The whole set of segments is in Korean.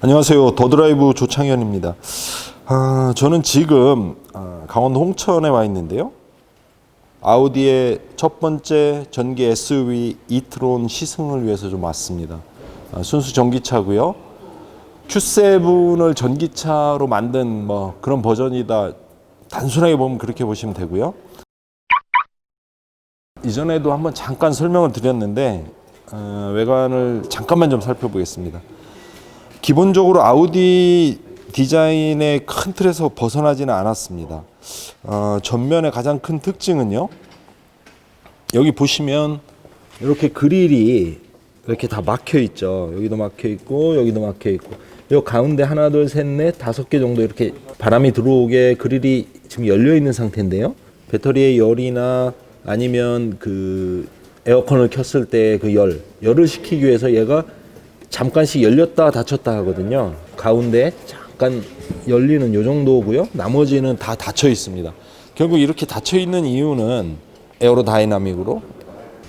안녕하세요. 더드라이브 조창현입니다. 저는 지금 강원도 홍천에 와 있는데요. 아우디의 첫 번째 전기 SUV e-tron 시승을 위해서 좀 왔습니다. 순수 전기차고요. Q7을 전기차로 만든 그런 버전이다. 단순하게 보면 그렇게 보시면 되고요. 이전에도 한번 잠깐 설명을 드렸는데 외관을 잠깐만 좀 살펴보겠습니다. 기본적으로 아우디 디자인의 큰 틀에서 벗어나지는 않았습니다. 전면의 가장 큰 특징은요. 여기 보시면 이렇게 그릴이 이렇게 다 막혀 있죠. 여기도 막혀 있고 여기도 막혀 있고 이 가운데 하나 둘 셋 넷 다섯 개 정도 이렇게 바람이 들어오게 그릴이 지금 열려 있는 상태인데요. 배터리의 열이나 아니면 그 에어컨을 켰을 때 그 열을 식히기 위해서 얘가 잠깐씩 열렸다 닫혔다 하거든요. 가운데 잠깐 열리는 요 정도고요. 나머지는 다 닫혀 있습니다. 결국 이렇게 닫혀 있는 이유는 에어로다이나믹으로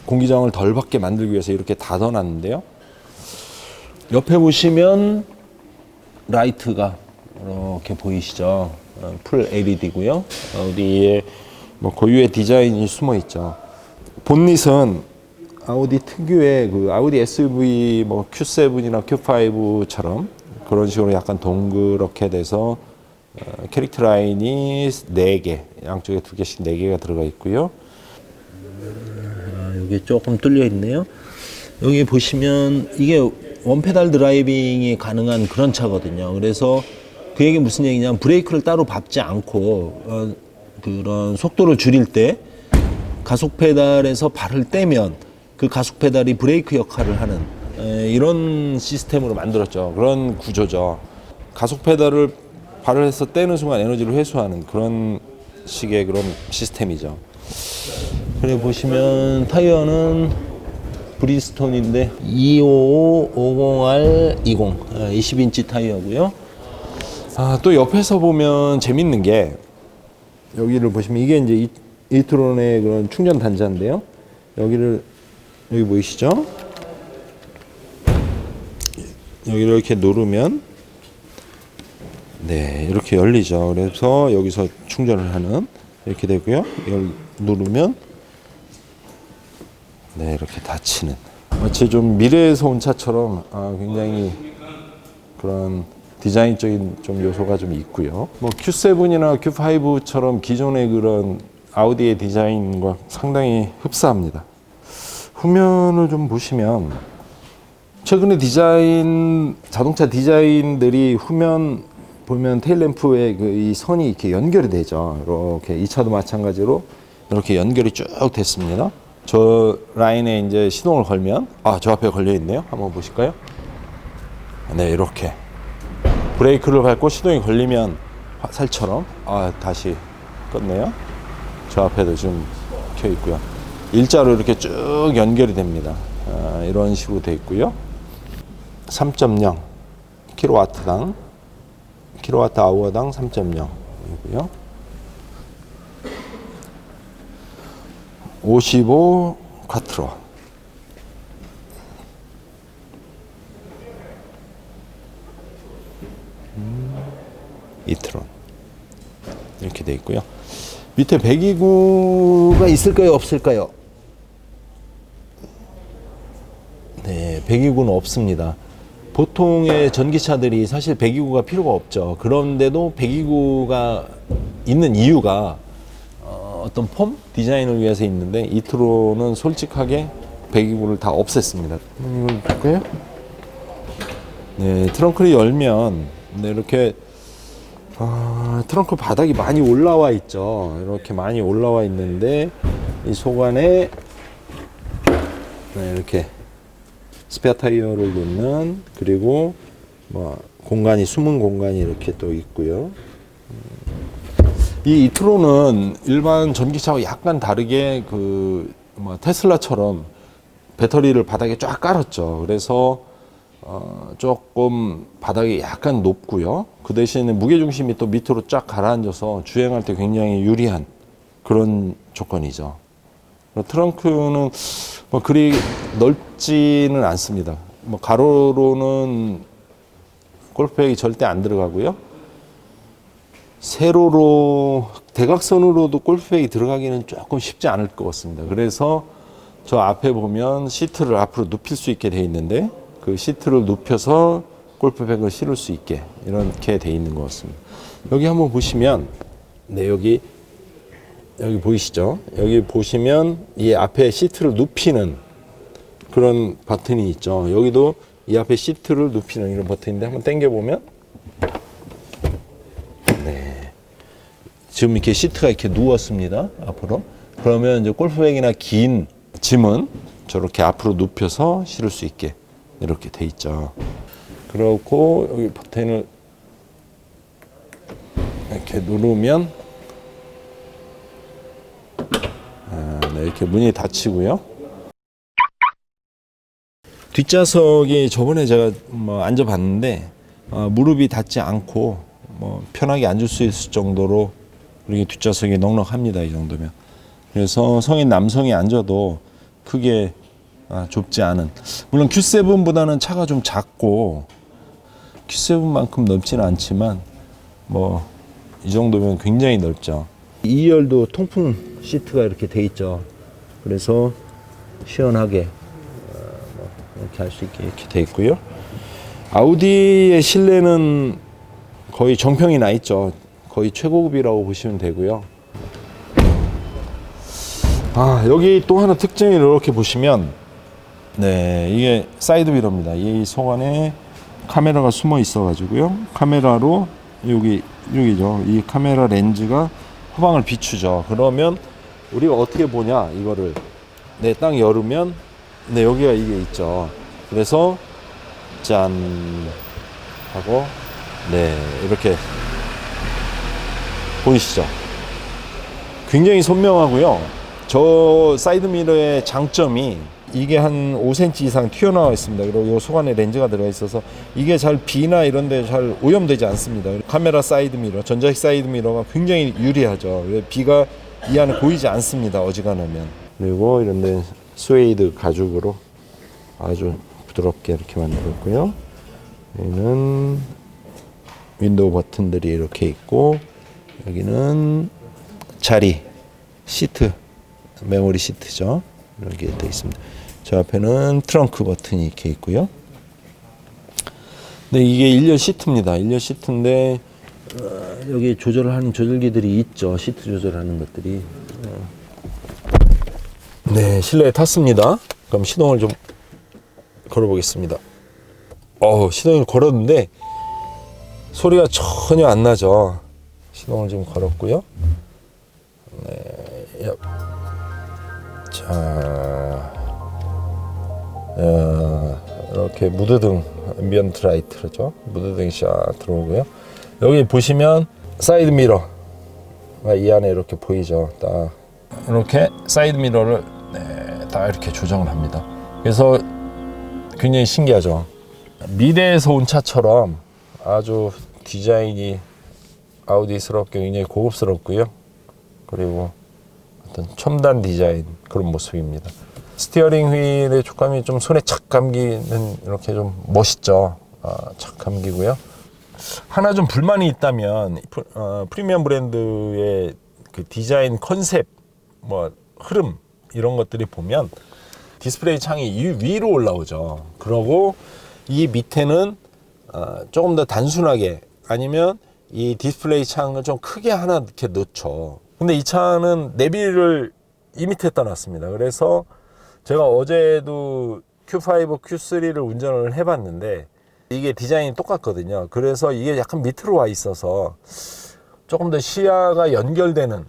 공기저항을 덜 받게 만들기 위해서 이렇게 닫아놨는데요. 옆에 보시면 라이트가 이렇게 보이시죠? 풀 LED고요. 아우디의 고유의 디자인이 숨어 있죠. 본닛은 아우디 특유의 그 아우디 SUV Q7이나 Q5처럼 그런 식으로 약간 동그랗게 돼서 캐릭터 라인이 4개, 양쪽에 2개씩 4개가 들어가 있고요. 여기 조금 뚫려 있네요. 여기 보시면 이게 원페달 드라이빙이 가능한 그런 차거든요. 그래서 그 얘기 무슨 얘기냐면 브레이크를 따로 밟지 않고 그런 속도를 줄일 때 가속 페달에서 발을 떼면 그 가속 페달이 브레이크 역할을 하는 이런 시스템으로 만들었죠. 그런 구조죠. 가속 페달을 발을 해서 떼는 순간 에너지를 회수하는 그런 식의 그런 시스템이죠. 그리고 보시면 타이어는 브리스톤인데 25550R20 20인치 타이어고요. 또 옆에서 보면 재밌는 게 여기를 보시면 이게 이제 e-tron의 그런 충전 단자인데요. 여기 보이시죠? 여기를 이렇게 누르면 이렇게 열리죠. 그래서 여기서 충전을 하는 이렇게 되고요. 여기 누르면 이렇게 닫히는 마치 좀 미래에서 온 차처럼 굉장히 그런 디자인적인 좀 요소가 좀 있고요. Q7이나 Q5처럼 기존의 그런 아우디의 디자인과 상당히 흡사합니다. 후면을 좀 보시면 최근에 자동차 디자인들이 후면 보면 테일램프에 이 선이 이렇게 연결이 되죠. 이렇게 이 차도 마찬가지로 이렇게 연결이 쭉 됐습니다. 저 라인에 이제 시동을 걸면 저 앞에 걸려 있네요. 한번 보실까요? 이렇게 브레이크를 밟고 시동이 걸리면 화살처럼 다시 껐네요. 저 앞에도 지금 켜 있고요. 일자로 이렇게 쭉 연결이 됩니다. 이런 식으로 되어 있고요. 3.0 킬로와트당 킬로와트 아워당 3.0이고요. 55 쿼트로 e-tron 이렇게 되어 있고요. 밑에 배기구가 있을까요? 없을까요? 배기구는 없습니다. 보통의 전기차들이 사실 배기구가 필요가 없죠. 그런데도 배기구가 있는 이유가 어떤 폼 디자인을 위해서 있는데 e-tron은 솔직하게 배기구를 다 없앴습니다. 이걸 볼까요? 트렁크를 열면 이렇게 트렁크 바닥이 많이 올라와 있죠. 이렇게 많이 올라와 있는데 이 속 안에 이렇게 스페어 타이어를 놓는 그리고 숨은 공간이 이렇게 또 있고요. 이 e-tron은 일반 전기차와 약간 다르게 테슬라처럼 배터리를 바닥에 쫙 깔았죠. 그래서 조금 바닥이 약간 높고요. 그 대신에 무게중심이 또 밑으로 쫙 가라앉아서 주행할 때 굉장히 유리한 그런 조건이죠. 트렁크는 그리 넓지는 않습니다. 가로로는 골프백이 절대 안 들어가고요. 세로로 대각선으로도 골프백이 들어가기는 조금 쉽지 않을 것 같습니다. 그래서 저 앞에 보면 시트를 앞으로 눕힐 수 있게 돼 있는데 그 시트를 눕혀서 골프백을 실을 수 있게 이렇게 돼 있는 것 같습니다. 여기 한번 보시면 네, 여기 보이시죠? 여기 보시면 이 앞에 시트를 눕히는 그런 버튼이 있죠. 여기도 이 앞에 시트를 눕히는 이런 버튼인데 한번 당겨 보면 네, 지금 이렇게 시트가 이렇게 누웠습니다. 앞으로. 그러면 이제 골프백이나 긴 짐은 저렇게 앞으로 눕혀서 실을 수 있게 이렇게 돼 있죠. 그렇고 여기 버튼을 이렇게 누르면 네, 이렇게 문이 닫히고요. 뒷좌석이 저번에 제가 앉아봤는데 무릎이 닿지 않고 편하게 앉을 수 있을 정도로 이렇게 뒷좌석이 넉넉합니다. 이 정도면. 그래서 성인 남성이 앉아도 크게 좁지 않은, 물론 Q7보다는 차가 좀 작고 Q7만큼 넓지는 않지만 이 정도면 굉장히 넓죠. 2열도 통풍 시트가 이렇게 돼 있죠. 그래서 시원하게 이렇게 할 수 있게 이렇게 돼 있고요. 아우디의 실내는 거의 정평이 나 있죠. 거의 최고급이라고 보시면 되고요. 여기 또 하나 특징을 이렇게 보시면 네, 이게 사이드 미러입니다. 이 속 안에 카메라가 숨어 있어 가지고요. 카메라로 여기죠. 이 카메라 렌즈가 후방을 비추죠. 그러면 우리가 어떻게 보냐 이거를 네, 딱 열으면 네, 여기가 이게 있죠. 그래서 짠 하고 네, 이렇게 보이시죠? 굉장히 선명하고요. 저 사이드 미러의 장점이 이게 한 5cm 이상 튀어나와 있습니다. 그리고 이 속 안에 렌즈가 들어가 있어서 이게 잘 비나 이런 데 잘 오염되지 않습니다. 카메라 사이드 미러, 전자식 사이드 미러가 굉장히 유리하죠. 비가 이 안에 보이지 않습니다. 어지간하면. 그리고 이런 데 스웨이드 가죽으로 아주 부드럽게 이렇게 만들었고요. 여기는 윈도우 버튼들이 이렇게 있고 여기는 자리, 시트, 메모리 시트죠. 이렇게 되어 있습니다. 저 앞에는 트렁크 버튼이 이렇게 있고요. 네, 이게 1열 시트입니다. 1열 시트인데 여기 조절을 하는 조절기들이 있죠. 시트 조절하는 것들이. 네, 실내에 탔습니다. 그럼 시동을 좀 걸어보겠습니다. 시동을 걸었는데 소리가 전혀 안 나죠. 시동을 좀 걸었고요. 네, 자, 이렇게 무드등, 앰비언트 라이트죠. 무드등이 쫙 들어오고요. 여기 보시면 사이드 미러가 이 안에 이렇게 보이죠. 딱 이렇게 사이드 미러를 네, 딱 이렇게 조정을 합니다. 그래서 굉장히 신기하죠. 미래에서 온 차처럼 아주 디자인이 아우디스럽게 굉장히 고급스럽고요. 그리고 어떤 첨단 디자인 그런 모습입니다. 스티어링 휠의 촉감이 좀 손에 착 감기는 이렇게 좀 멋있죠. 착 감기고요. 하나 좀 불만이 있다면 프리미엄 브랜드의 그 디자인 컨셉, 흐름 이런 것들이 보면 디스플레이 창이 위로 올라오죠. 그러고 이 밑에는 조금 더 단순하게 아니면 이 디스플레이 창을 좀 크게 하나 이렇게 넣죠. 근데 이 차는 내비를 이 밑에다 놨습니다. 그래서 제가 어제도 Q5, Q3를 운전을 해봤는데 이게 디자인이 똑같거든요. 그래서 이게 약간 밑으로 와 있어서 조금 더 시야가 연결되는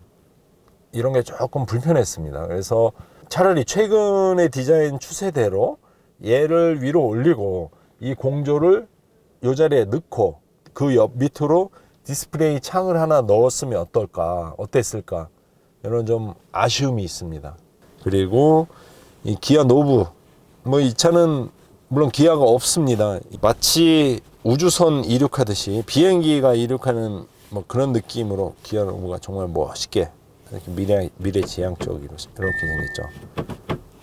이런 게 조금 불편했습니다. 그래서 차라리 최근의 디자인 추세대로 얘를 위로 올리고 이 공조를 이 자리에 넣고 그 옆 밑으로 디스플레이 창을 하나 넣었으면 어땠을까 이런 좀 아쉬움이 있습니다. 그리고 이 기아 노브 이 차는 물론 기아가 없습니다. 마치 우주선 이륙하듯이 비행기가 이륙하는 그런 느낌으로 기아 노브가 정말 멋있게 이렇게 미래지향적으로 이렇게 생겼죠.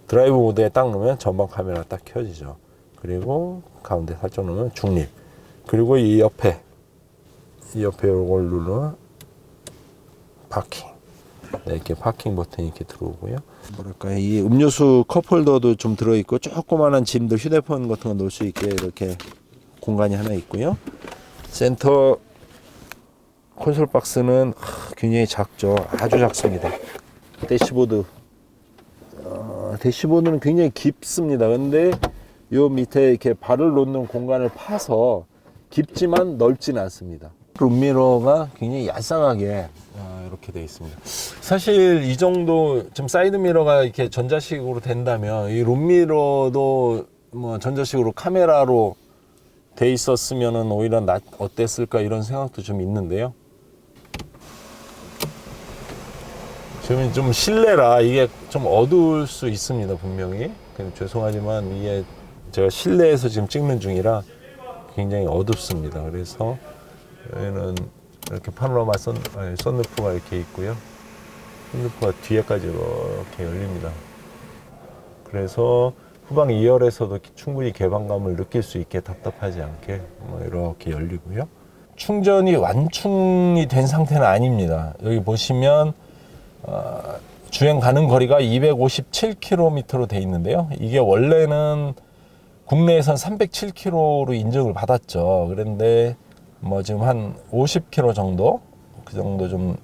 드라이브 모드에 딱 넣으면 전방 카메라 딱 켜지죠. 그리고 가운데 살짝 넣으면 중립. 그리고 이 옆에 이걸 누르면 파킹. 네, 이렇게 파킹 버튼이 이렇게 들어오고요. 뭐랄까, 이 음료수 컵홀더도 좀 들어있고, 조그만한 짐들, 휴대폰 같은 거 놓을 수 있게 이렇게 공간이 하나 있고요. 센터 콘솔 박스는 굉장히 작죠. 아주 작습니다. 대시보드는 굉장히 깊습니다. 근데 요 밑에 이렇게 발을 놓는 공간을 파서 깊지만 넓지는 않습니다. 룸미러가 굉장히 얄쌍하게 이렇게 되어 있습니다. 사실 이 정도 지금 사이드 미러가 이렇게 전자식으로 된다면 이 룸미러도 뭐 전자식으로 카메라로 돼 있었으면은 오히려 어땠을까 이런 생각도 좀 있는데요. 지금 좀 실내라 이게 좀 어두울 수 있습니다. 분명히 죄송하지만 이게 제가 실내에서 지금 찍는 중이라 굉장히 어둡습니다. 그래서 여기는 이렇게 파노라마 썬루프가 이렇게 있고요. 썬루프가 뒤에까지 이렇게 열립니다. 그래서 후방 2열에서도 충분히 개방감을 느낄 수 있게 답답하지 않게 이렇게 열리고요. 충전이 완충이 된 상태는 아닙니다. 여기 보시면 주행 가는 거리가 257km로 돼 있는데요. 이게 원래는 국내에선 307km로 인증을 받았죠. 그런데 뭐 지금 한 50km 정도, 그 정도 좀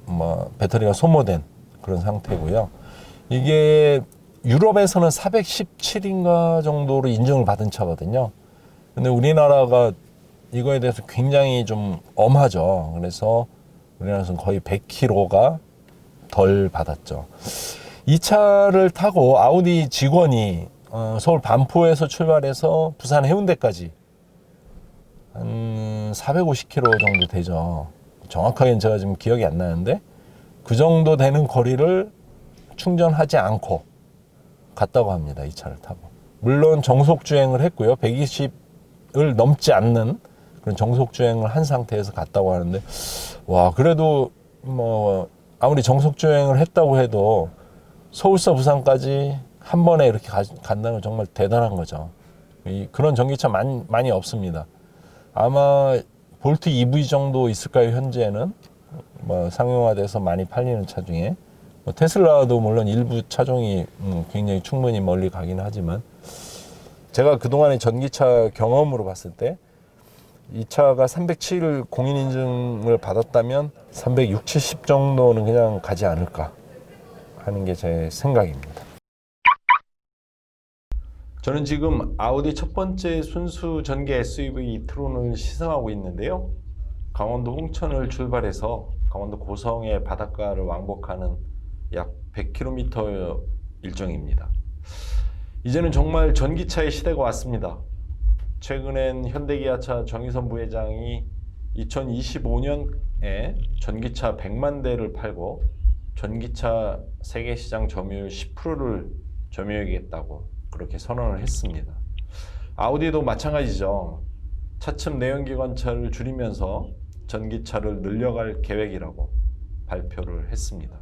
뭐 배터리가 소모된 그런 상태고요. 이게 유럽에서는 417인가 정도로 인증을 받은 차거든요. 근데 우리나라가 이거에 대해서 굉장히 좀 엄하죠. 그래서 우리나라에서는 거의 100km가 덜 받았죠. 이 차를 타고 아우디 직원이 서울 반포에서 출발해서 부산 해운대까지 한 450km 정도 되죠. 정확하게는 제가 지금 기억이 안 나는데 그 정도 되는 거리를 충전하지 않고 갔다고 합니다. 이 차를 타고. 물론 정속 주행을 했고요. 120을 넘지 않는 그런 정속 주행을 한 상태에서 갔다고 하는데, 와, 그래도 뭐 아무리 정속 주행을 했다고 해도 서울서 부산까지 한 번에 이렇게 간다는 건 정말 대단한 거죠. 그런 전기차 많이 없습니다. 아마 볼트 EV 정도 있을까요? 현재는 뭐 상용화돼서 많이 팔리는 차 중에 뭐 테슬라도 물론 일부 차종이 굉장히 충분히 멀리 가긴 하지만, 제가 그동안의 전기차 경험으로 봤을 때 이 차가 307 공인인증을 받았다면 360, 70 정도는 그냥 가지 않을까 하는 게 제 생각입니다. 저는 지금 아우디 첫 번째 순수 전기 SUV 이트론을 시승하고 있는데요. 강원도 홍천을 출발해서 강원도 고성의 바닷가를 왕복하는 약 100km 일정입니다. 이제는 정말 전기차의 시대가 왔습니다. 최근엔 현대기아차 정의선 부회장이 2025년에 전기차 100만 대를 팔고 전기차 세계시장 점유율 10%를 점유하겠다고 그렇게 선언을 했습니다. 아우디도 마찬가지죠. 차츰 내연기관차를 줄이면서 전기차를 늘려갈 계획이라고 발표를 했습니다.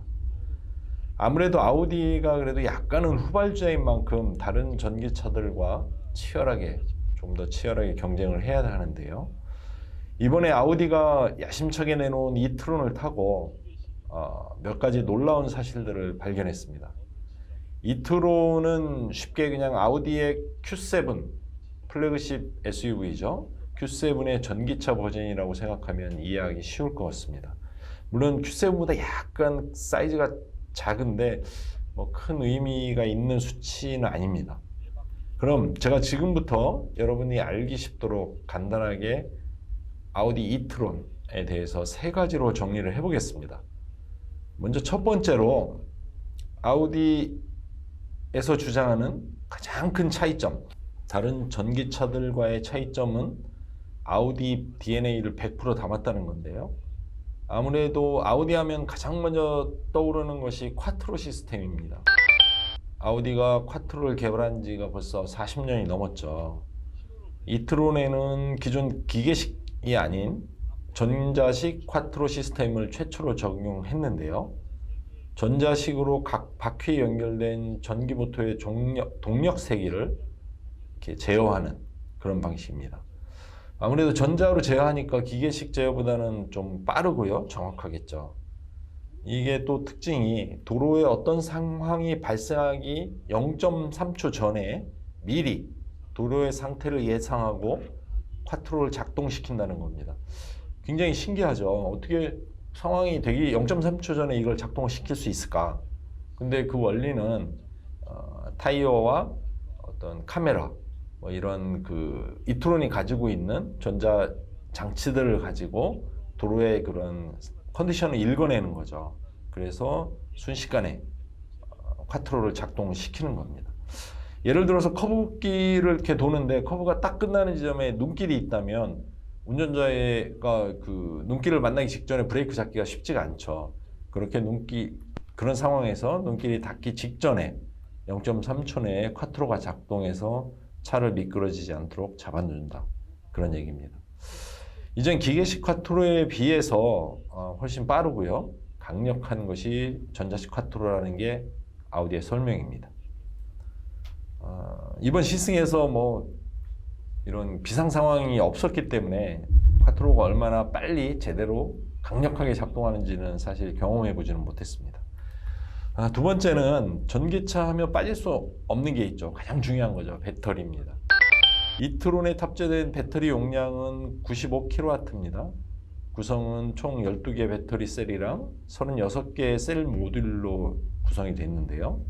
아무래도 아우디가 그래도 약간은 후발주자인 만큼 다른 전기차들과 좀 더 치열하게 경쟁을 해야 하는데요. 이번에 아우디가 야심차게 내놓은 이트론을 타고 몇 가지 놀라운 사실들을 발견했습니다. 이트론은 쉽게 그냥 아우디의 Q7 플래그십 SUV죠. Q7의 전기차 버전이라고 생각하면 이해하기 쉬울 것 같습니다. 물론 Q7보다 약간 사이즈가 작은데 뭐 큰 의미가 있는 수치는 아닙니다. 그럼 제가 지금부터 여러분이 알기 쉽도록 간단하게 아우디 이트론에 대해서 세 가지로 정리를 해보겠습니다. 먼저 첫 번째로 아우디에서 주장하는 가장 큰 차이점, 다른 전기차들과의 차이점은 아우디 DNA를 100% 담았다는 건데요. 아무래도 아우디 하면 가장 먼저 떠오르는 것이 콰트로 시스템입니다. 아우디가 콰트로를 개발한 지가 벌써 40년이 넘었죠. 이트론에는 기존 기계식이 아닌 전자식 콰트로 시스템을 최초로 적용했는데요. 전자식으로 각 바퀴에 연결된 전기모터의 동력 세기를 이렇게 제어하는 그런 방식입니다. 아무래도 전자로 제어하니까 기계식 제어보다는 좀 빠르고요. 정확하겠죠. 이게 또 특징이 도로에 어떤 상황이 발생하기 0.3초 전에 미리 도로의 상태를 예상하고 콰트로를 작동시킨다는 겁니다. 굉장히 신기하죠. 어떻게 상황이 되기 0.3초 전에 이걸 작동시킬 수 있을까? 근데 그 원리는 타이어와 어떤 카메라, 뭐 이런 그 이트론이 가지고 있는 전자 장치들을 가지고 도로의 그런 컨디션을 읽어내는 거죠. 그래서 순식간에 콰트로를 작동시키는 겁니다. 예를 들어서 커브길을 이렇게 도는데 커브가 딱 끝나는 지점에 눈길이 있다면 운전자가 그 눈길을 만나기 직전에 브레이크 잡기가 쉽지가 않죠. 그렇게 그런 상황에서 눈길이 닿기 직전에 0.3초 내에 콰트로가 작동해서 차를 미끄러지지 않도록 잡아준다. 그런 얘기입니다. 이전 기계식 콰트로에 비해서 훨씬 빠르고요. 강력한 것이 전자식 콰트로라는 게 아우디의 설명입니다. 이번 시승에서 뭐 이런 비상 상황이 없었기 때문에 콰트로가 얼마나 빨리 제대로 강력하게 작동하는지는 사실 경험해 보지는 못했습니다. 두 번째는 전기차 하면 빠질 수 없는 게 있죠. 가장 중요한 거죠. 배터리입니다. 이트론에 탑재된 배터리 용량은 95kW입니다. 구성은 총 12개 배터리 셀이랑 36개의 셀 모듈로 구성이 되어 있는데요.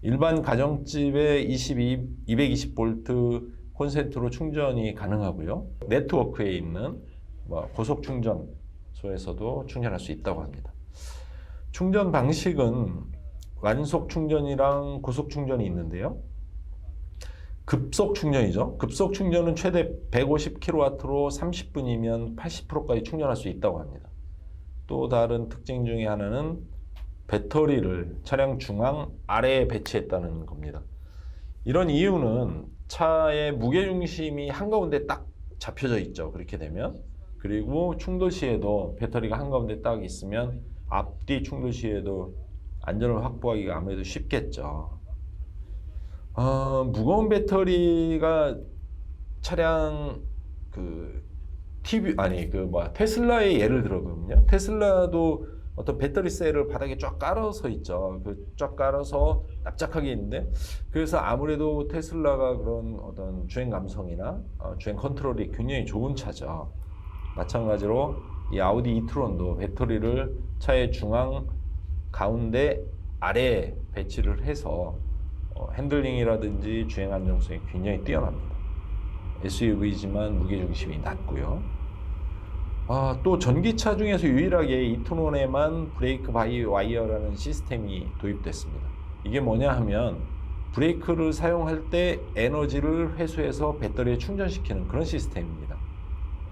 일반 가정집에 220V 콘센트로 충전이 가능하고요. 네트워크에 있는 고속 충전소에서도 충전할 수 있다고 합니다. 충전 방식은 완속 충전이랑 고속 충전이 있는데요. 급속 충전이죠. 급속 충전은 최대 150kW로 30분이면 80%까지 충전할 수 있다고 합니다. 또 다른 특징 중에 하나는 배터리를 차량 중앙 아래에 배치했다는 겁니다. 이런 이유는 차의 무게중심이 한가운데 딱 잡혀져 있죠. 그렇게 되면. 그리고 충돌 시에도 배터리가 한가운데 딱 있으면 앞뒤 충돌 시에도 안전을 확보하기가 아무래도 쉽겠죠. 무거운 배터리가 차량 테슬라의 예를 들어보면요. 테슬라도 어떤 배터리 셀을 바닥에 쫙 깔아서 있죠. 쫙 깔아서 납작하게 있는데, 그래서 아무래도 테슬라가 그런 어떤 주행 감성이나 주행 컨트롤이 굉장히 좋은 차죠. 마찬가지로 이 아우디 이트론도 배터리를 차의 중앙 가운데 아래에 배치를 해서 핸들링이라든지 주행 안정성이 굉장히 뛰어납니다. SUV지만 무게중심이 낮고요. 또 전기차 중에서 유일하게 이트론에만 브레이크 바이 와이어라는 시스템이 도입됐습니다. 이게 뭐냐 하면 브레이크를 사용할 때 에너지를 회수해서 배터리에 충전시키는 그런 시스템입니다.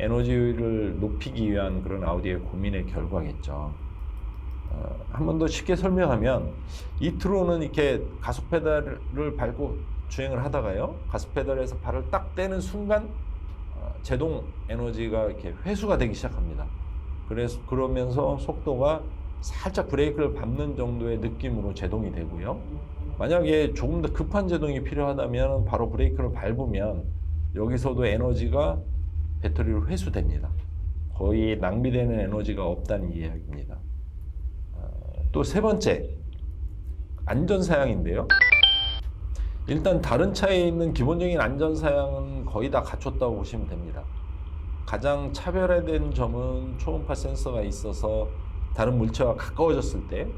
에너지를 높이기 위한 그런 아우디의 고민의 결과겠죠. 한 번 더 쉽게 설명하면 이트론은 이렇게 가속 페달을 밟고 주행을 하다가요, 가속 페달에서 발을 딱 떼는 순간 제동 에너지가 이렇게 회수가 되기 시작합니다. 그러면서 속도가 살짝 브레이크를 밟는 정도의 느낌으로 제동이 되고요. 만약에 조금 더 급한 제동이 필요하다면 바로 브레이크를 밟으면 여기서도 에너지가 배터리로 회수됩니다. 거의 낭비되는 에너지가 없다는 이야기입니다. 또 세 번째, 안전사양인데요. 일단 다른 차에 있는 기본적인 안전사양은 거의 다 갖췄다고 보시면 됩니다. 가장 차별화된 점은 초음파 센서가 있어서 다른 물체와 가까워졌을 때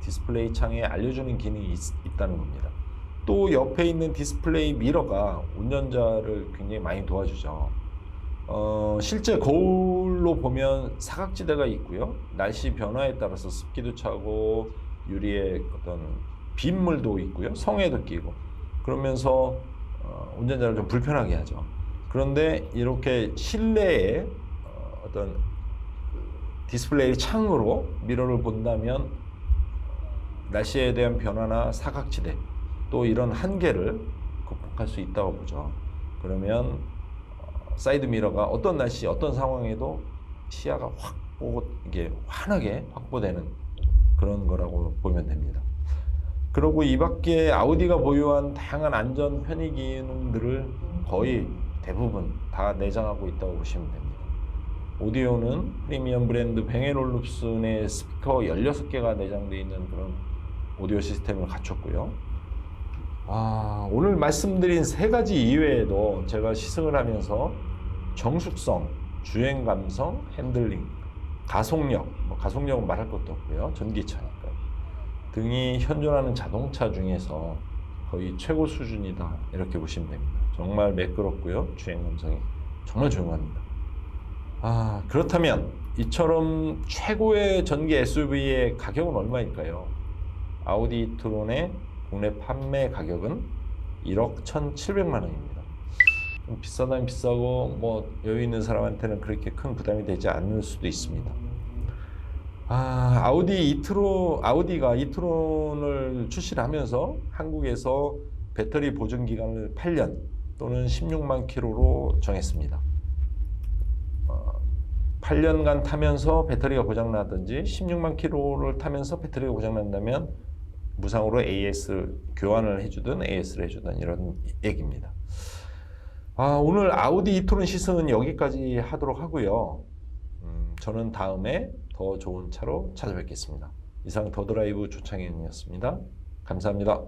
디스플레이 창에 알려주는 기능이 있다는 겁니다. 또 옆에 있는 디스플레이 미러가 운전자를 굉장히 많이 도와주죠. 실제 거울로 보면 사각지대가 있고요. 날씨 변화에 따라서 습기도 차고 유리에 어떤 빗물도 있고요. 성에도 끼고 그러면서 운전자를 좀 불편하게 하죠. 그런데 이렇게 실내에 어떤 디스플레이 창으로 미러를 본다면 날씨에 대한 변화나 사각지대 또 이런 한계를 극복할 수 있다고 보죠. 그러면 사이드 미러가 어떤 날씨, 어떤 상황에도 시야가 이게 환하게 확보되는 그런 거라고 보면 됩니다. 그리고 이 밖에 아우디가 보유한 다양한 안전 편의 기능들을 거의 대부분 다 내장하고 있다고 보시면 됩니다. 오디오는 프리미엄 브랜드 뱅앤올룹슨의 스피커 16개가 내장되어 있는 그런 오디오 시스템을 갖췄고요. 오늘 말씀드린 세 가지 이외에도 제가 시승을 하면서 정숙성, 주행 감성, 핸들링, 가속력, 가속력은 말할 것도 없고요. 전기차니까. 등이 현존하는 자동차 중에서 거의 최고 수준이다. 이렇게 보시면 됩니다. 정말 매끄럽고요. 주행 감성이 정말 조용합니다. 그렇다면 이처럼 최고의 전기 SUV의 가격은 얼마일까요? 아우디 e-tron의 국내 판매 가격은 1억 1,700만 원입니다. 좀 비싸다면 비싸고 여유 있는 사람한테는 그렇게 큰 부담이 되지 않을 수도 있습니다. 아우디가 e-tron을 출시를 하면서 한국에서 배터리 보증 기간을 8년 또는 16만 킬로로 정했습니다. 8년간 타면서 배터리가 고장나든지 16만 킬로를 타면서 배터리가 고장난다면 무상으로 AS 교환을 해주든 AS를 해주든 이런 얘기입니다. 오늘 아우디 e-tron 시승은 여기까지 하도록 하고요. 저는 다음에 더 좋은 차로 찾아뵙겠습니다. 이상 더드라이브 조창현이었습니다. 감사합니다.